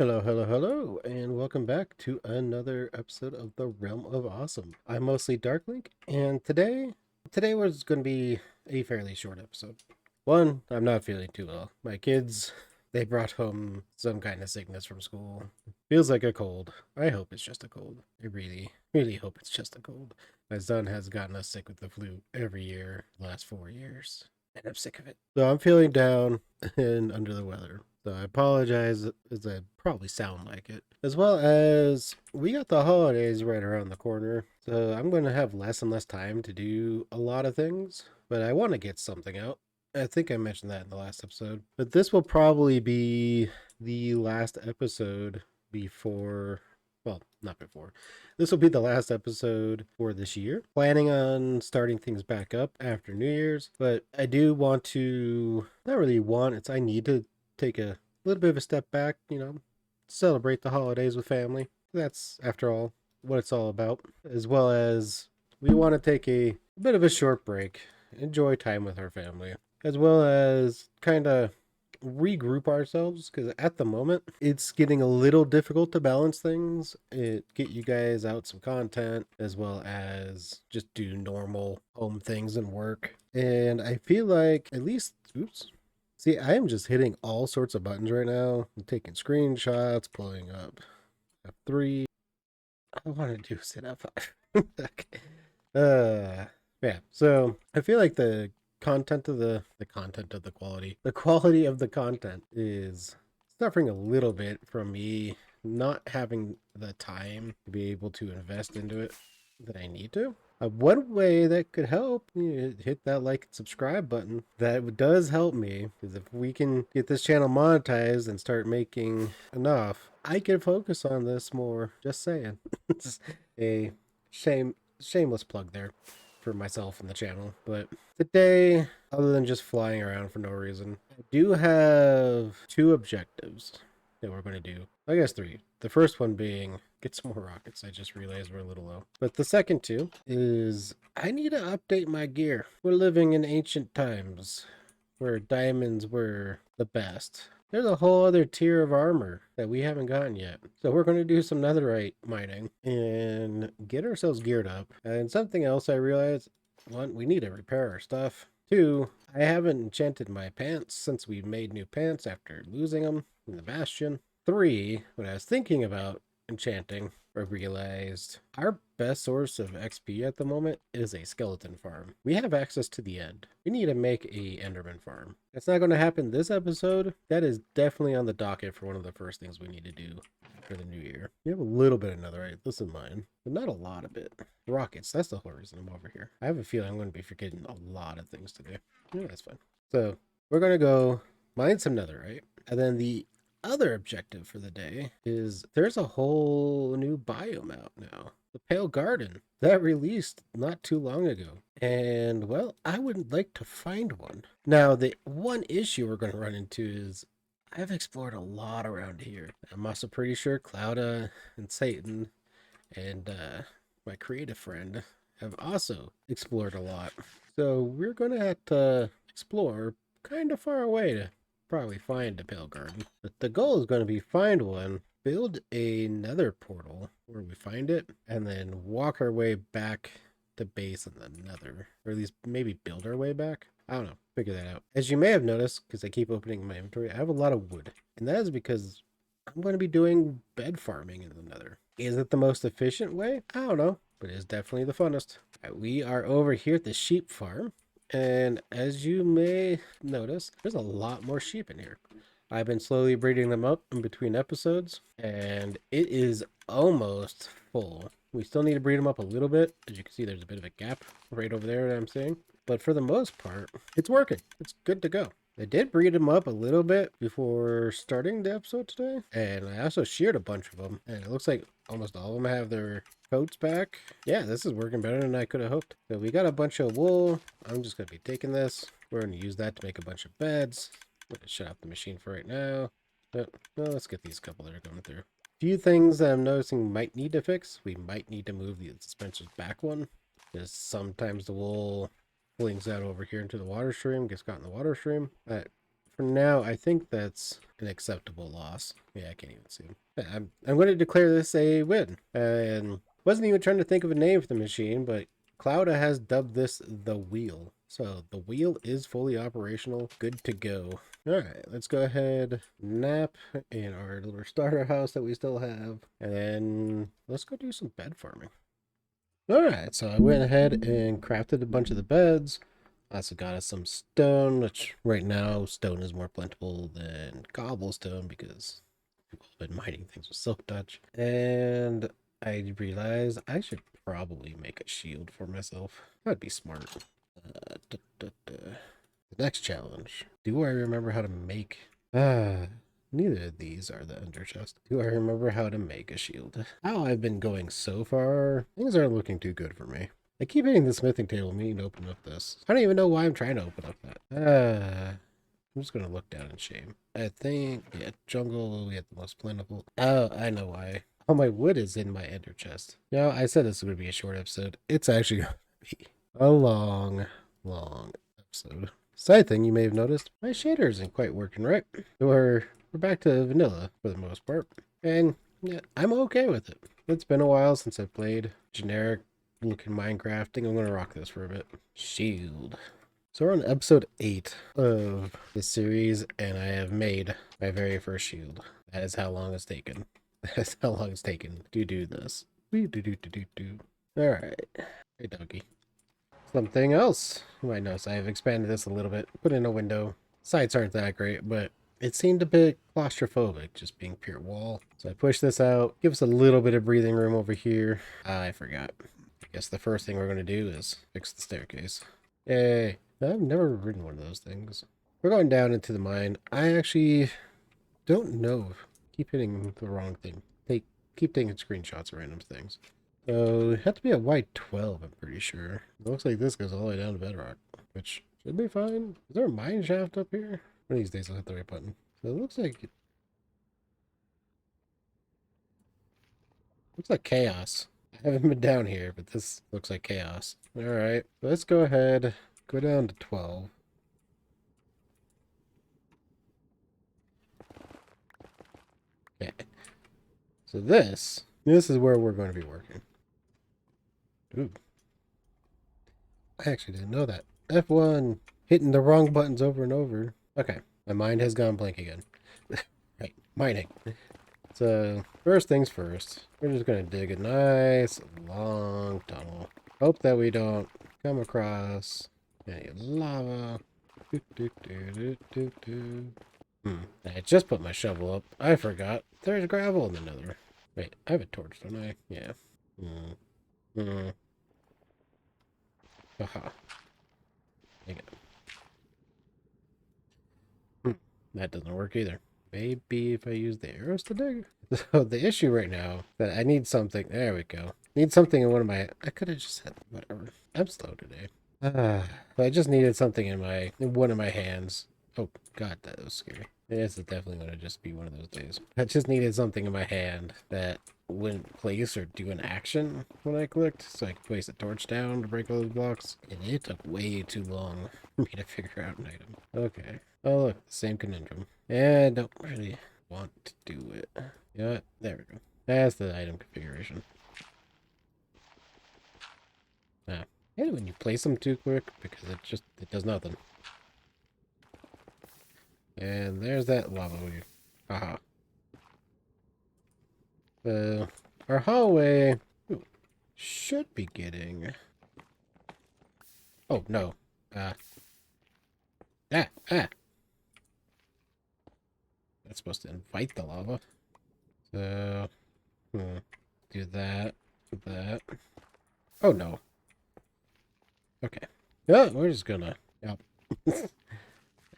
Hello, hello, hello, and welcome back to another episode of the Realm of Awesome. I'm mostly Darklink, and today was going to be a fairly short episode. One, I'm not feeling too well. My kids, they brought home some kind of sickness from school. Feels like a cold. I hope it's just a cold. I really, really hope it's just a cold. My son has gotten us sick with the flu every year, the last 4 years, and I'm sick of it. So I'm feeling down and under the weather. So I apologize as I probably sound like it. As well as we got the holidays right around the corner. So I'm going to have less and less time to do a lot of things. But I want to get something out. I think I mentioned that in the last episode. But this will probably be the last episode before. Well, not before. This will be the last episode for this year. Planning on starting things back up after New Year's. But I do want to. Not really want, I need to take a little bit of a step back, celebrate the holidays with family. That's, after all, what it's all about. As well as we want to take a bit of a short break, enjoy time with our family, as well as kind of regroup ourselves because at the moment it's getting a little difficult to balance things, get you guys out some content as well as just do normal home things and work. And I feel like at least, oops, see, I am just hitting all sorts of buttons right now. I'm taking screenshots, pulling up F3. I want to do sit F5. Okay. Yeah. So I feel like the quality of the content is suffering a little bit from me not having the time to be able to invest into it that I need to. One way that could help, hit that like and subscribe button. That does help me because if we can get this channel monetized and start making enough, I can focus on this more. Just saying. It's a shameless plug there for myself and the channel. But today, other than just flying around for no reason, I do have two objectives that we're going to do. I guess three. The first one being get some more rockets. I just realized we're a little low. But the second two is I need to update my gear. We're living in ancient times where diamonds were the best. There's a whole other tier of armor that we haven't gotten yet. So we're going to do some netherite mining and get ourselves geared up. And something else I realized, one, we need to repair our stuff. Two, I haven't enchanted my pants since we made new pants after losing them in the bastion. Three, what I was thinking about enchanting, I realized our best source of XP at the moment is a skeleton farm. We have access to the end. We need to make a enderman farm. It's not going to happen this episode. That is definitely on the docket for one of the first things we need to do for the new year. We have a little bit of netherite. This is mine, but not a lot of it. Rockets, that's the whole reason I'm over here. I have a feeling I'm going to be forgetting a lot of things to do. Yeah, that's fine. So we're going to go mine some netherite, and then the other objective for the day is there's a whole new biome out now. The Pale Garden that released not too long ago. And well, I would like to find one. Now, the one issue we're going to run into is I've explored a lot around here. I'm also pretty sure Clouda and Satan and my creative friend have also explored a lot. So we're going to have to explore kind of far away to probably find a Pale Garden. But the goal is going to be find one, build a nether portal where we find it, and then walk our way back to base in the nether. Or at least maybe build our way back. I don't know. Figure that out. As you may have noticed, because I keep opening my inventory, I have a lot of wood. And that is because I'm going to be doing bed farming in the nether. Is it the most efficient way? I don't know, but it is definitely the funnest. We are over here at the sheep farm. And as you may notice, there's a lot more sheep in here. I've been slowly breeding them up in between episodes, and it is almost full. We still need to breed them up a little bit. As you can see, there's a bit of a gap right over there that I'm seeing. But for the most part, it's working. It's good to go. I did breed them up a little bit before starting the episode today, and I also sheared a bunch of them, and it looks like almost all of them have their coats back. Yeah, this is working better than I could have hoped. So we got a bunch of wool. I'm just going to be taking this. We're going to use that to make a bunch of beds. I'm going to shut off the machine for right now. But, well, let's get these couple that are coming through. Few things that I'm noticing might need to fix. We might need to move the suspensors back one, because sometimes the wool flings out over here into the water stream, gets caught in the water stream. for now, I think that's an acceptable loss. Yeah, I can't even see him. Yeah, I'm going to declare this a win. And wasn't even trying to think of a name for the machine, but Clouda has dubbed this the wheel. So the wheel is fully operational, good to go. All right, let's go ahead, nap in our little starter house that we still have, and then let's go do some bed farming. All right, so I went ahead and crafted a bunch of the beds. Also got us some stone, which right now stone is more plentiful than cobblestone because people have been mining things with silk touch. And I realized I should probably make a shield for myself. That'd be smart. The next challenge. Do I remember how to make... neither of these are the ender chest. Do I remember how to make a shield? How I've been going so far, things aren't looking too good for me. I keep hitting the smithing table, meaning to open up this. I don't even know why I'm trying to open up that. I'm just gonna look down in shame. I think, yeah, jungle, we have the most plentiful. Oh, I know why. All my wood is in my ender chest. Now, I said this would be a short episode. It's actually gonna be a long, long episode. Side thing you may have noticed, my shader isn't quite working right. We're back to vanilla for the most part. And yeah, I'm okay with it. It's been a while since I've played generic looking Minecraft. I think I'm gonna rock this for a bit. Shield. So we're on episode 8 of this series, and I have made my very first shield. That is how long it's taken. That's how long it's taken to do this. Alright. Hey, doggy. Something else. You might notice I have expanded this a little bit. Put in a window. Sides aren't that great, but it seemed a bit claustrophobic, just being pure wall. So I push this out. Give us a little bit of breathing room over here. I forgot. I guess the first thing we're going to do is fix the staircase. Yay. I've never ridden one of those things. We're going down into the mine. I actually don't know. Keep hitting the wrong thing. Keep taking screenshots of random things. So it had to be a white 12, I'm pretty sure. It looks like this goes all the way down to bedrock, which should be fine. Is there a mine shaft up here? One of these days I'll hit the right button. So it looks like chaos. I haven't been down here, but this looks like chaos. Alright, let's go ahead, go down to 12. Okay. So this is where we're going to be working. Ooh. I actually didn't know that. F1, hitting the wrong buttons over and over. Okay, my mind has gone blank again. Right, mining. So, first things first, we're just going to dig a nice long tunnel. Hope that we don't come across any lava. I just put my shovel up. I forgot. There's gravel in the nether. Wait, I have a torch, don't I? Yeah. Haha. Dang it. That doesn't work either. Maybe if I use the arrows to dig? So the issue right now that I need something. There we go. Need something in one of my. I could have just had whatever. I'm slow today. So I just needed something in one of my hands. Oh god, that was scary. This is definitely gonna just be one of those days. I just needed something in my hand that wouldn't place or do an action when I clicked, so I could place a torch down to break all those blocks. And it took way too long for me to figure out an item. Okay. Oh look, same conundrum. And I don't really want to do it. You know what? There we go. That's the item configuration. Ah. And when you place them too quick, because it does nothing. And there's that lava weed. Haha. Our hallway should be getting... Oh, no. Ah. That's supposed to invite the lava. So, do that. Oh, no. Okay. Yeah, we're just gonna... Yep. That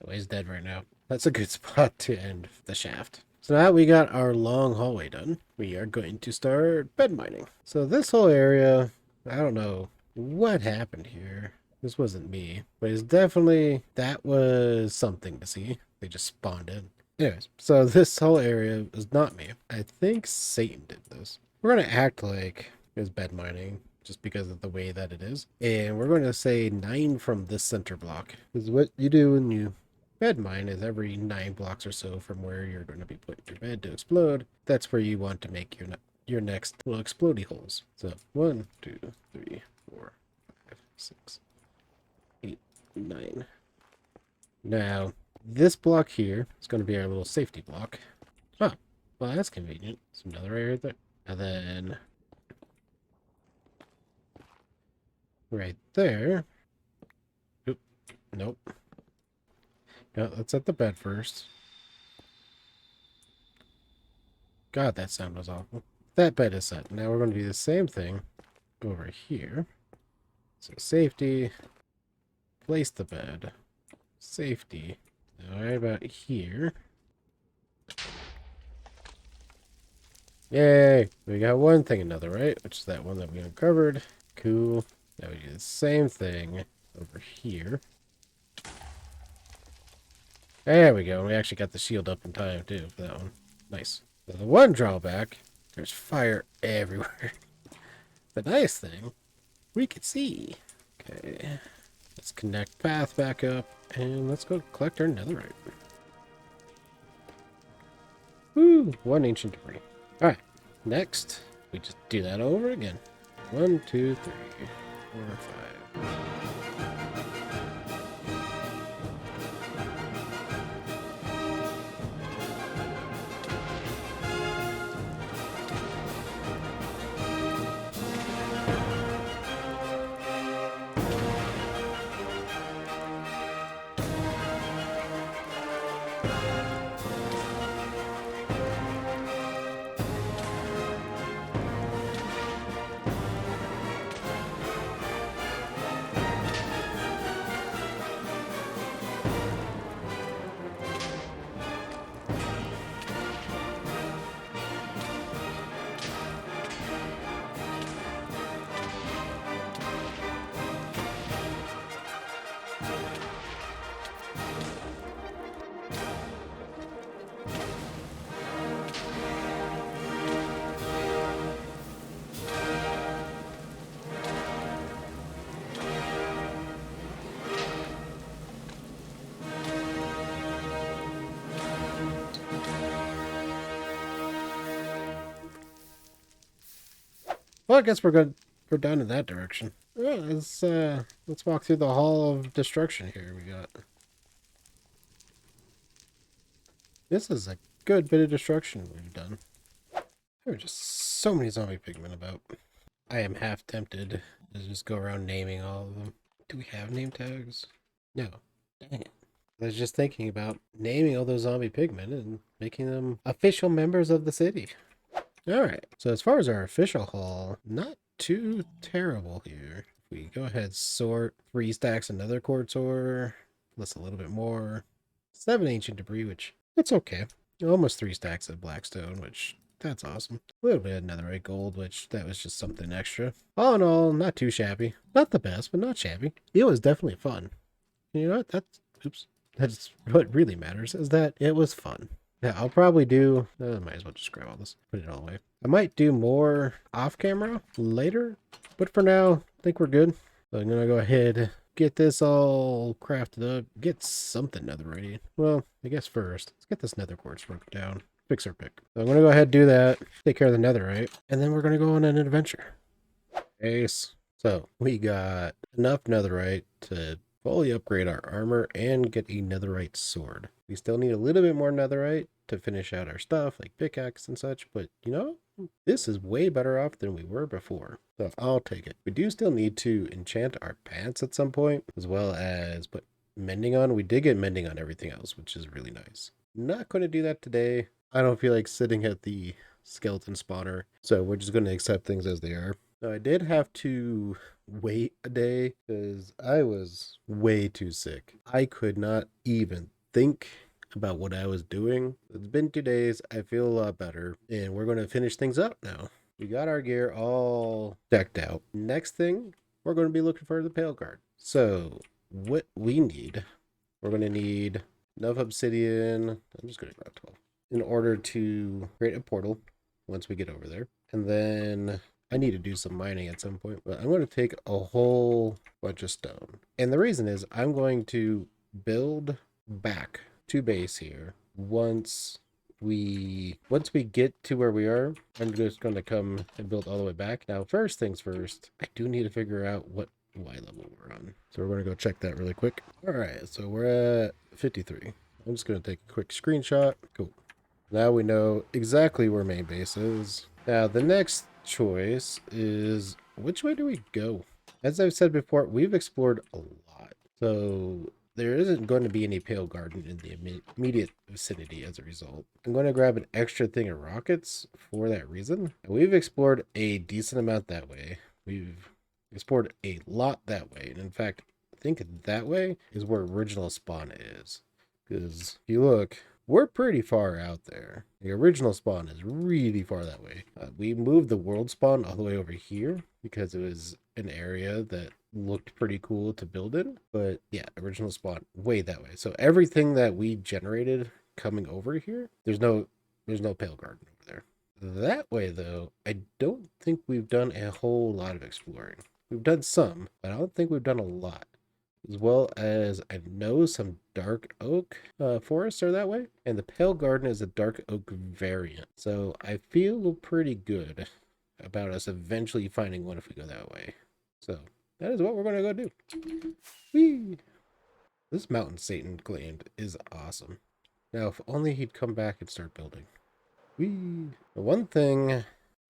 way's dead right now. That's a good spot to end the shaft. So now we got our long hallway done, we are going to start bed mining. So this whole area, I don't know what happened here. This wasn't me, but it's definitely, that was something to see. They just spawned in. Anyways, so this whole area is not me. I think Satan did this. We're going to act like it's bed mining just because of the way that it is. And we're going to say 9 from this center block. This is what you do when you bed mine is every 9 blocks or so from where you're going to be putting your bed to explode. That's where you want to make your next little explodey holes. So 1, 2, 3, 4, 5, 6, 8, 9. Now, this block here is going to be our little safety block. Oh, well, that's convenient. It's another area right there. And then right there. Oop, nope. No, let's set the bed first. God, that sound was awful. That bed is set. Now we're going to do the same thing over here. So safety, place the bed, safety. Now right about here. Yay! We got one thing another, right? Which is that one that we uncovered. Cool. Now we do the same thing over here. There we go. We actually got the shield up in time, too, for that one. Nice. So the one drawback, there's fire everywhere. The nice thing, we can see. Okay. Let's connect path back up, and let's go collect our netherite. Woo! One ancient debris. Alright. Next, we just do that over again. 1, 2, 3, 4, 5. Well, I guess we're going to go down in that direction. Yeah, let's walk through the Hall of Destruction here. We got. This is a good bit of destruction we've done. There are just so many zombie pigmen about. I am half tempted to just go around naming all of them. Do we have name tags? No. Dang it. I was just thinking about naming all those zombie pigmen and making them official members of the city. Alright, so as far as our official haul, not too terrible here. We go ahead, sort 3 stacks of nether quartz ore, plus a little bit more. 7 ancient debris, which it's okay. Almost 3 stacks of blackstone, which that's awesome. A little bit of netherite gold, which that was just something extra. All in all, not too shabby. Not the best, but not shabby. It was definitely fun. You know what? That's what really matters, is that it was fun. Yeah, I'll probably do, might as well just grab all this, put it all away. I might do more off camera later, but for now, I think we're good. So I'm gonna go ahead, get this all crafted up, get something netherite. Well, I guess first, let's get this nether quartz broken down, fix our pick. So I'm gonna go ahead and do that, take care of the netherite, and then we're gonna go on an adventure. Ace. So we got enough netherite to fully upgrade our armor and get a netherite sword. We still need a little bit more netherite to finish out our stuff like pickaxe and such, but you know, this is way better off than we were before. So I'll take it. We do still need to enchant our pants at some point, as well as put mending on. We did get mending on everything else, which is really nice. Not going to do that today. I don't feel like sitting at the skeleton spawner, so we're just going to accept things as they are. Now, I did have to wait a day because I was way too sick. I could not even think about what I was doing. It's been 2 days. I feel a lot better, and we're going to finish things up now. We got our gear all decked out. Next thing, we're going to be looking for the pale card. So what we need, we're going to need enough obsidian. I'm just going to grab 12 in order to create a portal once we get over there. And then I need to do some mining at some point, but I'm going to take a whole bunch of stone. And the reason is I'm going to build back to base here. Once we get to where we are, I'm just going to come and build all the way back. Now, first things first, I do need to figure out what Y level we're on. So we're going to go check that really quick. All right, so we're at 53. I'm just going to take a quick screenshot. Cool. Now we know exactly where main base is. Now, the next choice is, which way do we go? As I've said before, we've explored a lot. So there isn't going to be any pale garden in the immediate vicinity as a result. I'm going to grab an extra thing of rockets for that reason. We've explored a decent amount that way. We've explored a lot that way. And in fact, I think that way is where original spawn is. Because if you look, we're pretty far out there. The original spawn is really far that way. We moved the world spawn all the way over here because it was an area that looked pretty cool to build in. But yeah, original spawn way that way. So everything that we generated coming over here, there's no pale garden over there. That way though, I don't think we've done a whole lot of exploring. We've done some, but I don't think we've done a lot. As well as I know some dark oak forests are that way, and the pale garden is a dark oak variant. So I feel pretty good about us eventually finding one if we go that way. So that is what we're going to go do. Whee! This mountain Satan claimed is awesome. Now, if only he'd come back and start building. Whee! The one thing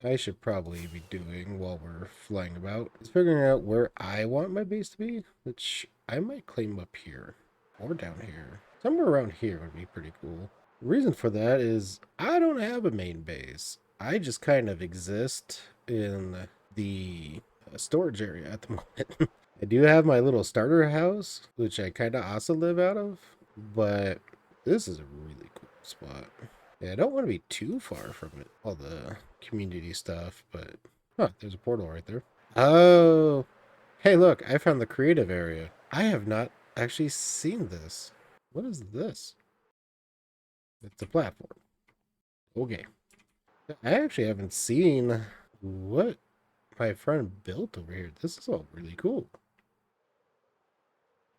I should probably be doing while we're flying about is figuring out where I want my base to be, which I might claim up here or down here. Somewhere around here would be pretty cool. The reason for that is I don't have a main base. I just kind of exist in the storage area at the moment. I do have my little starter house, which I kind of also live out of, but this is a really cool spot. Yeah, I don't want to be too far from it, all the community stuff, but there's a portal right there. Oh, hey, look, I found the creative area. I have not actually seen this. What is this? It's a platform. Okay. I actually haven't seen what my friend built over here. This is all really cool.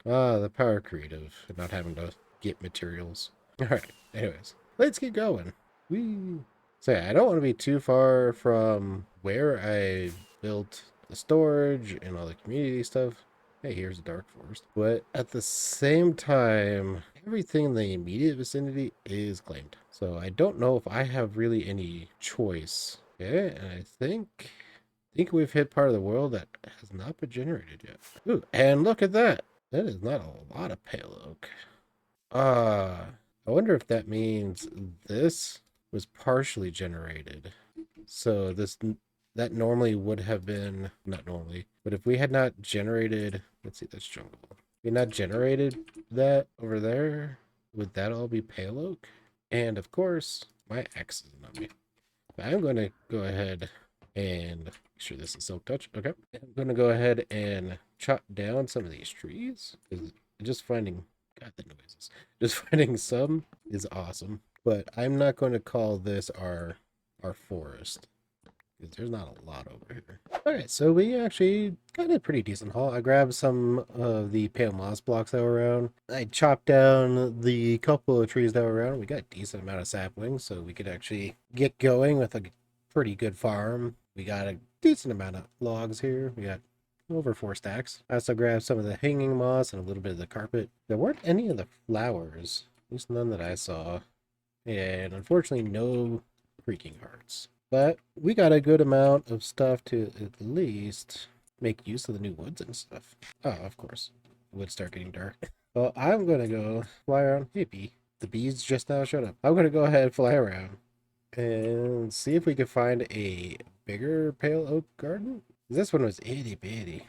Ah, the power creative, and not having to get materials. All right, anyways, let's keep going. Whee! So yeah, I don't want to be too far from where I built the storage and all the community stuff. Hey, here's a dark forest. But at the same time, everything in the immediate vicinity is claimed. So I don't know if I have really any choice. Okay, and I think we've hit part of the world that has not been generated yet. Ooh, and look at that. That is not a lot of pale oak. I wonder if that means this was partially generated. So that normally would have been, not normally, but if we had not generated, let's see, that's jungle. If we had not generated that over there, would that all be pale oak? And of course, my axe isn't on me. But I'm going to go ahead and make sure this is silk touch. Okay. I'm going to go ahead and chop down some of these trees. Just finding, God, the noises. Just finding some is awesome. But I'm not going to call this our forest, because there's not a lot over here. Alright, so we actually got a pretty decent haul. I grabbed some of the pale moss blocks that were around. I chopped down the couple of trees that were around. We got a decent amount of saplings, so we could actually get going with a pretty good farm. We got a decent amount of logs here. We got over 4 stacks. I also grabbed some of the hanging moss and a little bit of the carpet. There weren't any of the flowers, at least none that I saw. And unfortunately, no creaking hearts. But we got a good amount of stuff to at least make use of the new woods and stuff. Oh, of course. It would start getting dark. Well, I'm going to go fly around. Hey, bee. The bees just now showed up. I'm going to go ahead and fly around and see if we can find a bigger pale oak garden. This one was itty bitty.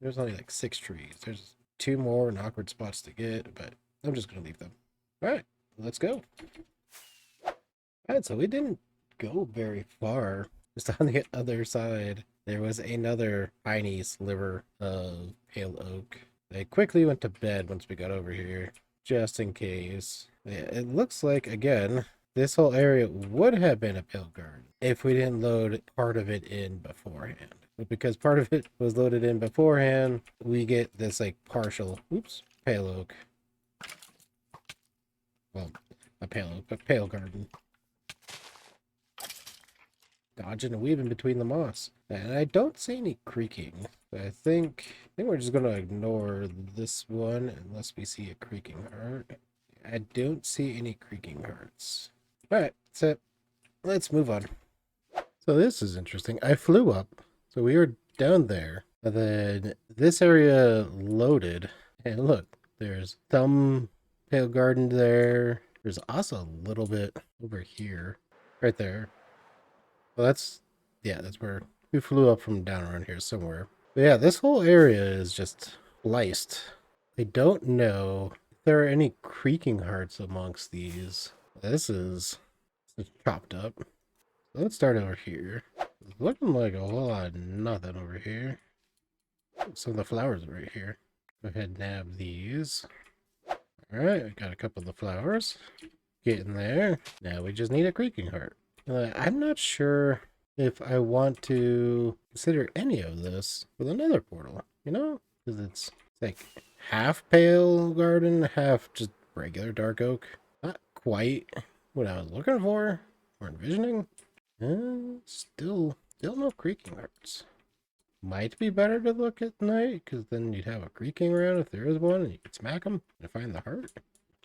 There's only like 6 trees. There's 2 more and awkward spots to get, but I'm just going to leave them. All right, let's go. Alright, so we didn't go very far. Just on the other side, there was another tiny sliver of pale oak. I quickly went to bed once we got over here, just in case. Yeah, it looks like, again, this whole area would have been a pale garden if we didn't load part of it in beforehand. But because part of it was loaded in beforehand, we get this like partial, oops, pale oak. Well, a pale garden. Dodging and weaving between the moss. And I don't see any creaking. I think we're just gonna ignore this one unless we see a creaking heart. I don't see any creaking hearts. Alright, that's it. Let's move on. So this is interesting. I flew up. So we were down there. And then this area loaded. And look, there's some pale garden there. There's also a little bit over here. Right there. Well, that's where we flew up from down around here somewhere. But yeah, this whole area is just sliced. I don't know if there are any creaking hearts amongst these. This is chopped up. So let's start over here. It's looking like a whole lot of nothing over here. Some of the flowers are right here. Go ahead and nab these. Alright, we got a couple of the flowers. Getting there. Now we just need a creaking heart. I'm not sure if I want to consider any of this with another portal, you know? Because it's like half pale garden, half just regular dark oak. Not quite what I was looking for or envisioning. Still no creaking hearts. Might be better to look at night, because then you'd have a creaking around if there is one, and you could smack them and find the heart.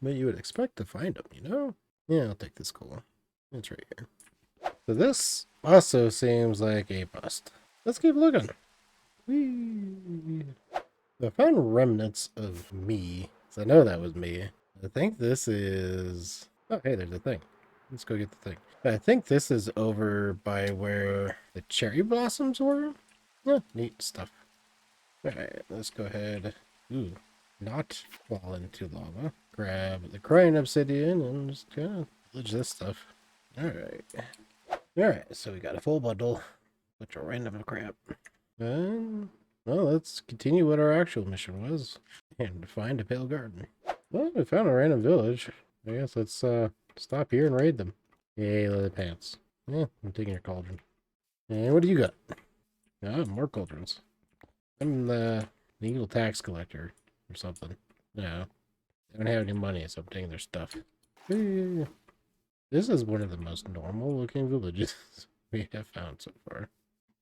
But you would expect to find them, you know? Yeah, I'll take this coal. It's right here. So this also seems like a bust. Let's keep looking. Whee! I found remnants of me. So I know that was me. I think this is... Oh, hey, there's a thing. Let's go get the thing. I think this is over by where the cherry blossoms were. Yeah, neat stuff. Alright, let's go ahead. Ooh, not fall into lava. Grab the crying obsidian and just kind of village this stuff. Alright. Alright, so we got a full bundle. Bunch of random crap. And, well, let's continue what our actual mission was. And find a pale garden. Well, we found a random village. I guess let's stop here and raid them. Yay, leather pants. Yeah, I'm taking your cauldron. And what do you got? Ah, more cauldrons. I'm the legal tax collector or something. No, I don't have any money, so I'm taking their stuff. This is one of the most normal looking villages we have found so far.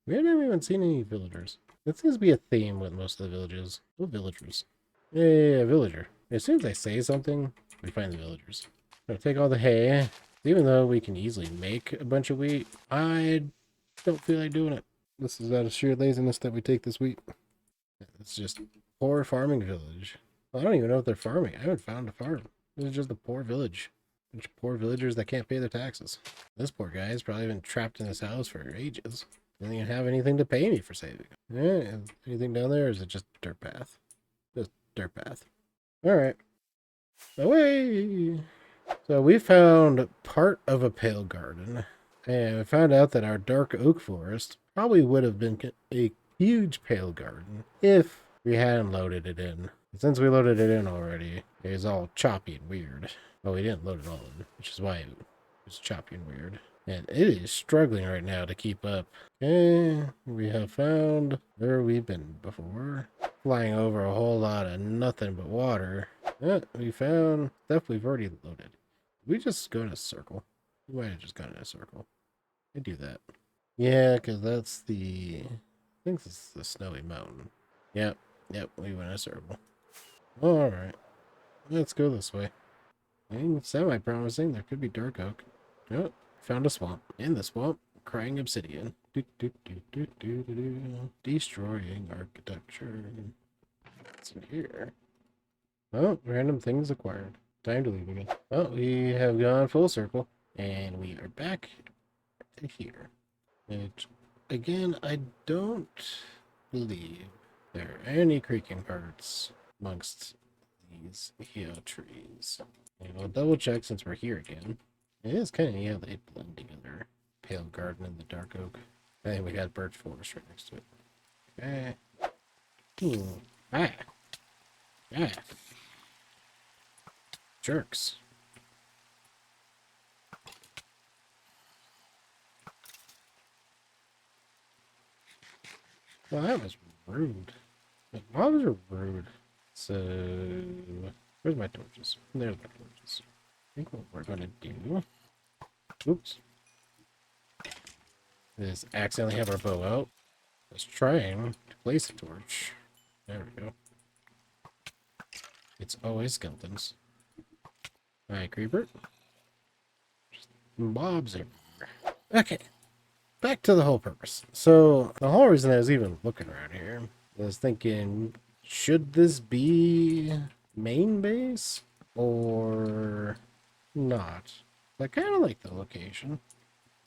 We haven't even seen any villagers. It seems to be a theme with most of the villages. Oh, villagers. Yeah, villager. As soon as I say something, we find the villagers. I'm gonna take all the hay. Even though we can easily make a bunch of wheat, I don't feel like doing it. This is out of sheer laziness that we take this wheat. It's just poor farming village. I don't even know if they're farming. I haven't found a farm. This is just a poor village. Bunch of poor villagers that can't pay their taxes. This poor guy has probably been trapped in his house for ages. Doesn't even have anything to pay me for saving. Yeah, anything down there, or is it just dirt path? Just dirt path. Alright. Away! So we found part of a pale garden. And we found out that our dark oak forest probably would have been a huge pale garden if we hadn't loaded it in. And since we loaded it in already, it was all choppy and weird. Well, we didn't load it all in, which is why it was choppy and weird. And it is struggling right now to keep up. Okay, we have found where we've been before. Flying over a whole lot of nothing but water. We found stuff we've already loaded. Did we just go in a circle? We might have just gone in a circle. I do that. Yeah, because that's I think this is the snowy mountain. Yep, we went in a circle. Alright, let's go this way. And semi-promising, there could be dark oak. Oh, found a swamp. In the swamp, crying obsidian. Destroying architecture. What's in here? Oh, random things acquired. Time to leave again. Oh, we have gone full circle. And we are back to here. Which, again, I don't believe there are any creaking parts amongst these here trees. And we'll double check since we're here again. It is kind of, yeah, they blend together. Pale garden and the dark oak. I think we got birch forest right next to it. Okay. Ah. Ah. Jerks. Well, that was rude. Like, mobs are rude. So, where's my torches? There's my torches. think what we're gonna do, oops, is accidentally have our bow out. Let's trying to place a torch. There we go. It's always skeletons. Alright, creeper. Mobs are... Okay, back to the whole purpose. So, the whole reason I was even looking around here was thinking, should this be main base or not? I kind of like the location.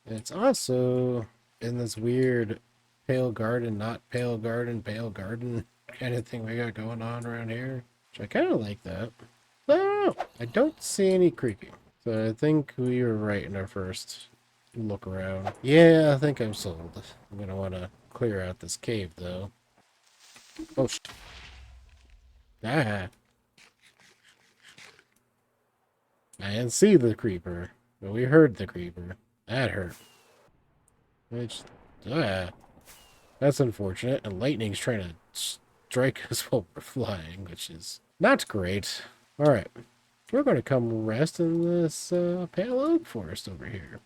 It's also in this weird pale garden, not pale garden, pale garden kind of thing we got going on around here. Which I kind of like that. Oh, I don't see any creaking. So I think we were right in our first look around. Yeah, I think I'm sold. I'm going to want to clear out this cave, though. Oh, ah. I didn't see the creeper, but we heard the creeper. That hurt. Which, ah. That's unfortunate. And lightning's trying to strike us while we're flying, which is not great. Alright. We're going to come rest in this pale oak forest over here.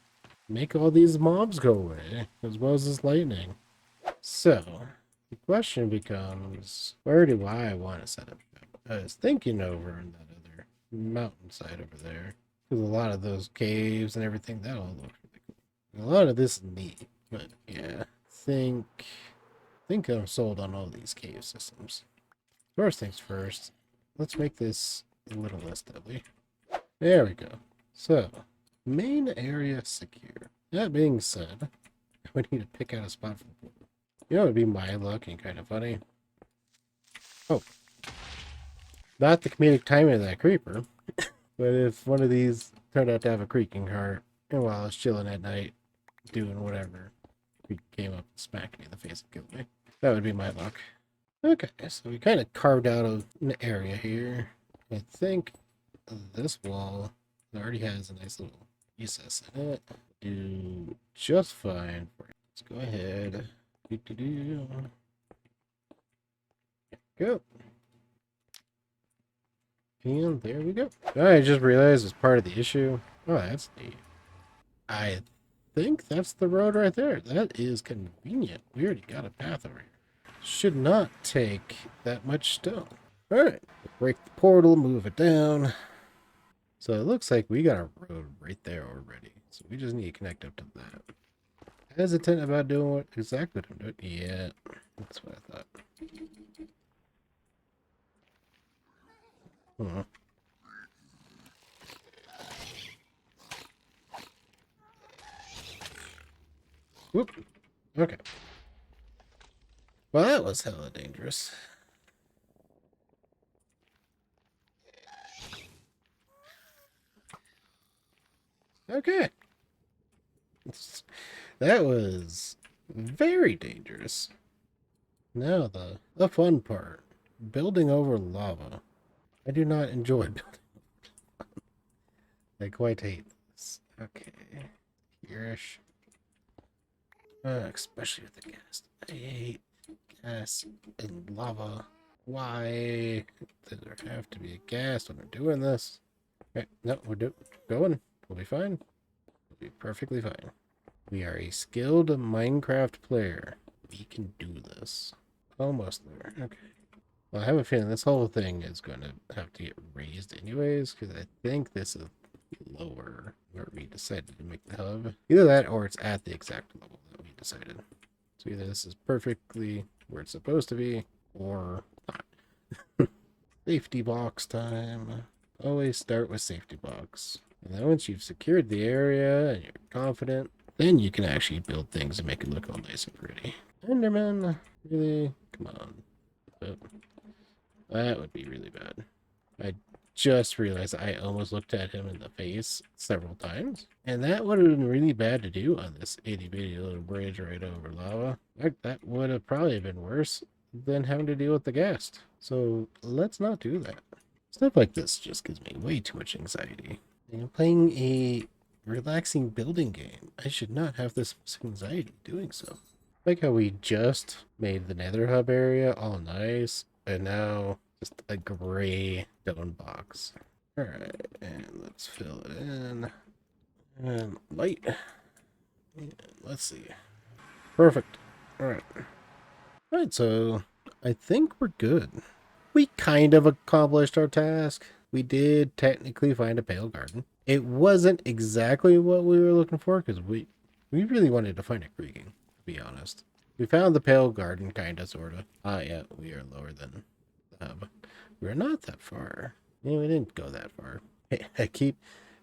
Make all these mobs go away, as well as this lightning. So, the question becomes, where do I want to set up shop? I was thinking over on that other mountainside over there. Because a lot of those caves and everything, that all looks really cool. A lot of this is neat, but yeah. think I'm sold on all these cave systems. First things first, let's make this a little less deadly. There we go. So, main area secure. That being said, we need to pick out a spot for the portal. You know, it would be my luck and kind of funny. Oh. Not the comedic timing of that creeper, but if one of these turned out to have a creaking heart, and while I was chilling at night, doing whatever, he came up and smacked me in the face and killed me. That would be my luck. Okay, so we kind of carved out an area here. I think this wall already has a nice little recess in it. Do just fine. Let's go ahead. Go. And there we go. I just realized as part of the issue. Oh, that's neat. I think that's the road right there. That is convenient. We already got a path over here. Should not take that much stone. Alright. Break the portal, move it down. So it looks like we got a road right there already. So we just need to connect up to that. Hesitant about doing what exactly what I'm doing. Yeah, that's what I thought. Huh. Whoop. Okay. Well, that was hella dangerous. Okay. That was very dangerous. Now the fun part. Building over lava. I do not enjoy building. I quite hate this. Okay. Hereish. Especially with the ghast. I hate gas and lava. Why does there have to be a ghast when we're doing this? Okay, no, we're going. We'll be fine. We'll be perfectly fine. We are a skilled Minecraft player. We can do this. Almost there. Okay. Well, I have a feeling this whole thing is going to have to get raised anyways, because I think this is lower where we decided to make the hub. Either that or it's at the exact level that we decided. So either this is perfectly where it's supposed to be, or not. Safety box time. Always start with safety box. And then once you've secured the area and you're confident, then you can actually build things and make it look all nice and pretty. Enderman, really? Come on. Oh, that would be really bad. I just realized I almost looked at him in the face several times. And that would have been really bad to do on this itty bitty little bridge right over lava. That would have probably been worse than having to deal with the ghast. So let's not do that. Stuff like this just gives me way too much anxiety. I'm playing a relaxing building game. I should not have this much anxiety doing so. Like how we just made the nether hub area all nice, and now just a gray stone box. All right, and let's fill it in. And light. And let's see. Perfect. All right. All right, so I think we're good. We kind of accomplished our task. We did technically find a pale garden. It wasn't exactly what we were looking for because we really wanted to find a creaking, to be honest. We found the pale garden, kind of, sort of. Ah, yeah, we are lower than the hub. We're not that far. Yeah, we didn't go that far. I keep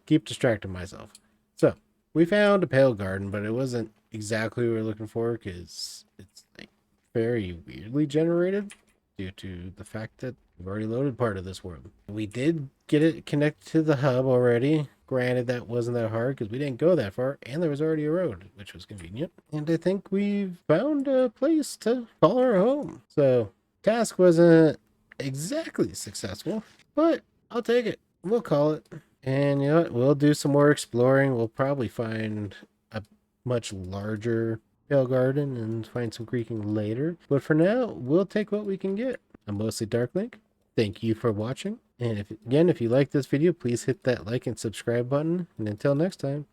distracting myself. So we found a pale garden, but it wasn't exactly what we were looking for because it's like very weirdly generated due to the fact that we've already loaded part of this world. We did get it connected to the hub already. Granted, that wasn't that hard because we didn't go that far, and there was already a road, which was convenient. And I think we've found a place to call our home. So, task wasn't exactly successful, but I'll take it. We'll call it. And you know what? We'll do some more exploring. We'll probably find a much larger pale garden and find some creaking later. But for now, we'll take what we can get. I'm mostly Darklink. Thank you for watching. And if you like this video, please hit that like and subscribe button. And until next time,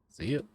see you.